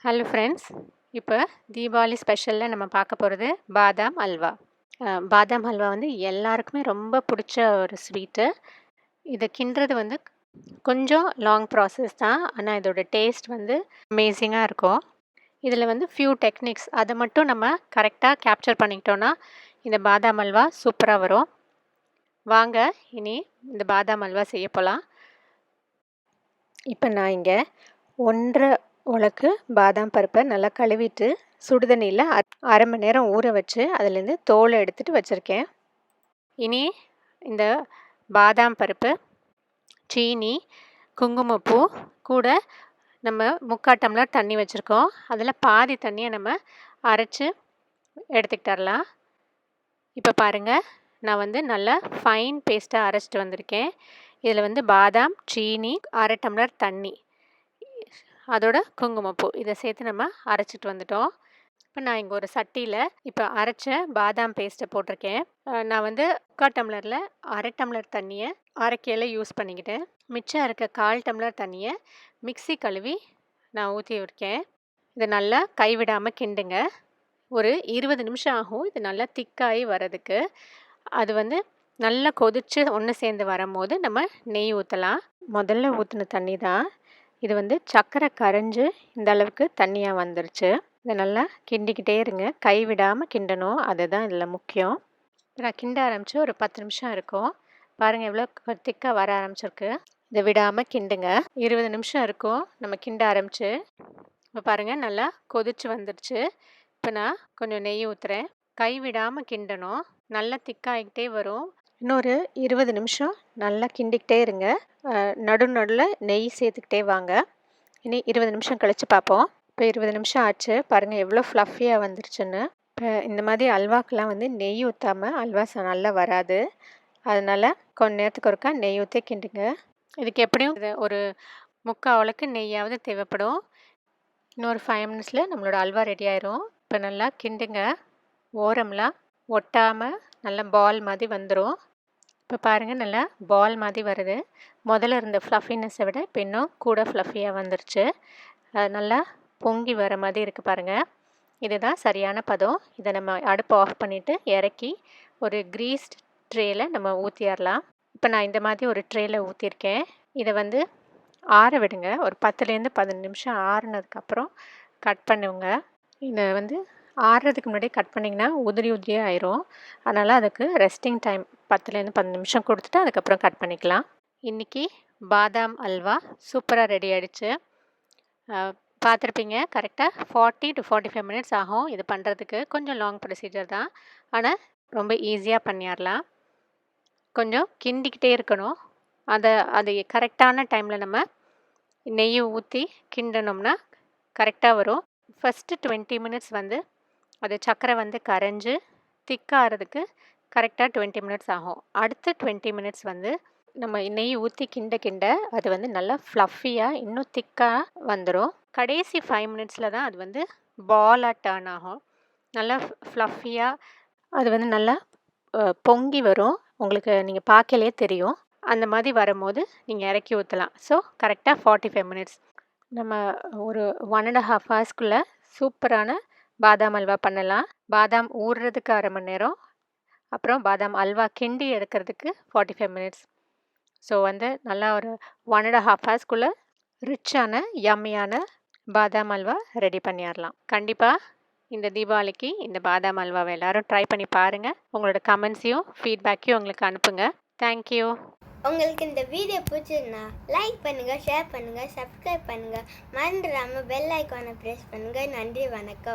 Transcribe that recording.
Hello friends, இப்போ தீபாவளி ஸ்பெஷலில் நம்ம பார்க்க போகிறது பாதாம் அல்வா. பாதாம் ஹல்வா வந்து எல்லாருக்குமே ரொம்ப பிடிச்ச ஒரு ஸ்வீட்டு. இதை கிண்டுறது வந்து கொஞ்சம் லாங் ப்ராசஸ் தான், ஆனால் இதோட டேஸ்ட் வந்து அமேசிங்காக இருக்கும். இதில் வந்து ஃபியூ டெக்னிக்ஸ் அதை மட்டும் நம்ம கரெக்டாக கேப்சர் பண்ணிக்கிட்டோன்னா இந்த பாதாம் அல்வா சூப்பராக வரும். வாங்க இனி இந்த பாதாம் அல்வா செய்ய போகலாம். இப்போ நான் இங்கே 1.5 உலக்கு பாதாம் பருப்பை நல்லா கழுவிட்டு சுடுதண்ணியில் அரை மணி நேரம் ஊற வச்சு அதுலேருந்து தோலை எடுத்துகிட்டு வச்சுருக்கேன். இனி இந்த பாதாம் பருப்பு, சீனி, குங்குமப்பூ கூட நம்ம 3/4 டம்ளர் தண்ணி வச்சுருக்கோம். அதில் பாதி தண்ணியை நம்ம அரைச்சி எடுத்துக்கிட்டரலாம். இப்போ பாருங்கள், நான் வந்து நல்லா ஃபைன் பேஸ்ட்டாக அரைச்சிட்டு வந்திருக்கேன். இதில் வந்து பாதாம், சீனி, அரை டம்ளர் தண்ணி, அதோட குங்குமப்பூ இதை சேர்த்து நம்ம அரைச்சிட்டு வந்துட்டோம். இப்போ நான் இங்கே ஒரு சட்டியில் இப்போ அரைச்ச பாதாம் பேஸ்ட்டை போட்டிருக்கேன். நான் வந்து 3/4 டம்ளரில் அரை டம்ளர் தண்ணியை அரைக்கையில் யூஸ் பண்ணிக்கிட்டேன். மிச்சம் இருக்க 1/4 டம்ளர் தண்ணியை மிக்ஸி கழுவி நான் ஊற்றி இருக்கேன். இதை நல்லா கைவிடாமல் கிண்டுங்க. ஒரு 20 நிமிஷம் ஆகும் இது நல்லா திக்காகி வரதுக்கு. அது வந்து நல்லா கொதித்து ஒன்று சேர்ந்து வரும்போது நம்ம நெய் ஊற்றலாம். முதல்ல ஊற்றின தண்ணி தான் இது. வந்து சர்க்கரை கரைஞ்சி இந்த அளவுக்கு தண்ணியாக வந்துருச்சு. இதை நல்லா கிண்டிக்கிட்டே இருங்க, கைவிடாமல் கிண்டணும், அதுதான் இதில் முக்கியம். இப்போ நான் கிண்ட ஆரம்பித்து ஒரு 10 நிமிஷம் இருக்கும். பாருங்கள் எவ்வளோ திக்காக வர ஆரம்பிச்சிருக்கு. இதை விடாமல் கிண்டுங்க. 20 நிமிஷம் இருக்கும் நம்ம கிண்ட ஆரம்பித்து. இப்போ பாருங்கள் நல்லா கொதிச்சு வந்துடுச்சு. இப்போ நான் கொஞ்சம் நெய் ஊற்றுறேன். கைவிடாமல் கிண்டணும், நல்லா திக்காகிக்கிட்டே வரும். இன்னொரு 20 நிமிஷம் நல்லா கிண்டிக்கிட்டே இருங்க. நடுவில் நெய் சேர்த்துக்கிட்டே வாங்க. இனி 20 நிமிஷம் கழித்து பார்ப்போம். இப்போ 20 நிமிஷம் ஆச்சு. பாருங்கள் எவ்வளோ ஃப்ளஃபியாக வந்துருச்சுன்னு. இப்போ இந்த மாதிரி அல்வாக்கெலாம் வந்து நெய் ஊற்றாமல் அல்வா நல்லா வராது. அதனால் கொஞ்ச நேரத்துக்கு ஒருக்கா நெய் ஊற்றி கிண்டுங்க. இதுக்கு எப்படியும் ஒரு 3/4 உலக்கு நெய்யாவது தேவைப்படும். இன்னொரு 5 மினிட்ஸில் நம்மளோட அல்வா ரெடி ஆயிரும். இப்போ நல்லா கிண்டுங்க, ஓரம்லாம் ஒட்டாமல் நல்லா பால் மாதிரி வந்துடும். இப்போ பாருங்கள் நல்லா பால் மாதிரி வருது. முதல்ல இருந்த ஃப்ளஃபினஸை விட இப்போ இன்னும் கூட ஃப்ளஃபியாக வந்துருச்சு. நல்லா பொங்கி வர மாதிரி இருக்குது பாருங்கள். இதுதான் சரியான பதம். இதை நம்ம அடுப்பை ஆஃப் பண்ணிவிட்டு இறக்கி ஒரு க்ரீஸ்ட் ட்ரேயில் நம்ம ஊற்றிடலாம். இப்போ நான் இந்த மாதிரி ஒரு ட்ரேயில் ஊற்றிருக்கேன். இதை வந்து ஆற விடுங்க. ஒரு 10லேருந்து 15 நிமிஷம் ஆறுனதுக்கப்புறம் கட் பண்ணுங்க. இதை வந்து ஆறுறதுக்கு முன்னாடி கட் பண்ணிங்கன்னா உதிரி உதிரியாக ஆயிரும். அதனால் அதுக்கு ரெஸ்டிங் டைம் 10லேருந்து 15 நிமிஷம் கொடுத்துட்டு அதுக்கப்புறம் கட் பண்ணிக்கலாம். இன்றைக்கி பாதாம் அல்வா சூப்பராக ரெடி ஆகிடுச்சு. பார்த்துருப்பீங்க, கரெக்டாக 40 to 45 மினிட்ஸ் ஆகும் இது பண்ணுறதுக்கு. கொஞ்சம் லாங் ப்ரொசீஜர் தான், ஆனால் ரொம்ப ஈஸியாக பண்ணிடலாம். கொஞ்சம் கிண்டிக்கிட்டே இருக்கணும். அது கரெக்டான டைமில் நம்ம நெய் ஊற்றி கிண்டணும்னா கரெக்டாக வரும். ஃபஸ்ட்டு 20 மினிட்ஸ் வந்து அது சர்க்கரை வந்து கரைஞ்சி திக்காகிறதுக்கு கரெக்டாக 20 மினிட்ஸ் ஆகும். அடுத்த 20 மினிட்ஸ் வந்து நம்ம நெய் ஊற்றி கிண்ட கிண்ட அது வந்து நல்லா ஃப்ளஃபியாக இன்னும் திக்காக வந்துடும். கடைசி 5 மினிட்ஸில் தான் அது வந்து பாலாக டர்ன் ஆகும். நல்லா ஃப்ளஃபியாக அது வந்து நல்லா பொங்கி வரும். உங்களுக்கு நீங்கள் பார்க்கலே தெரியும். அந்த மாதிரி வரும்போது நீங்கள் இறக்கி ஊற்றலாம். ஸோ கரெக்டாக 45 மினிட்ஸ் நம்ம ஒரு 1.5 ஹவர்ஸ்க்குள்ளே சூப்பரான பாதாம் அல்வா பண்ணலாம். பாதாம் ஊறுறதுக்கு அரை மணி நேரம், அப்புறம் பாதாம் அல்வா கிண்டி எடுக்கிறதுக்கு 45 மினிட்ஸ். ஸோ வந்து நல்லா ஒரு 1.5 ஹவர்ஸ்க்குள்ளே ரிச்சான யம்மியான பாதாம் அல்வா ரெடி பண்ணிடலாம். கண்டிப்பாக இந்த தீபாவளிக்கு இந்த பாதாம் அல்வாவை எல்லோரும் ட்ரை பண்ணி பாருங்கள். உங்களோட கமெண்ட்ஸையும் ஃபீட்பேக்கையும் உங்களுக்கு அனுப்புங்க. தேங்க்யூ. உங்களுக்கு இந்த வீடியோ பிடிச்சிருந்தா லைக் பண்ணுங்கள், ஷேர் பண்ணுங்கள், சப்ஸ்கிரைப் பண்ணுங்கள், மறந்துடாமல் பெல் ஐக்கானை ப்ரெஸ் பண்ணுங்கள். நன்றி, வணக்கம்.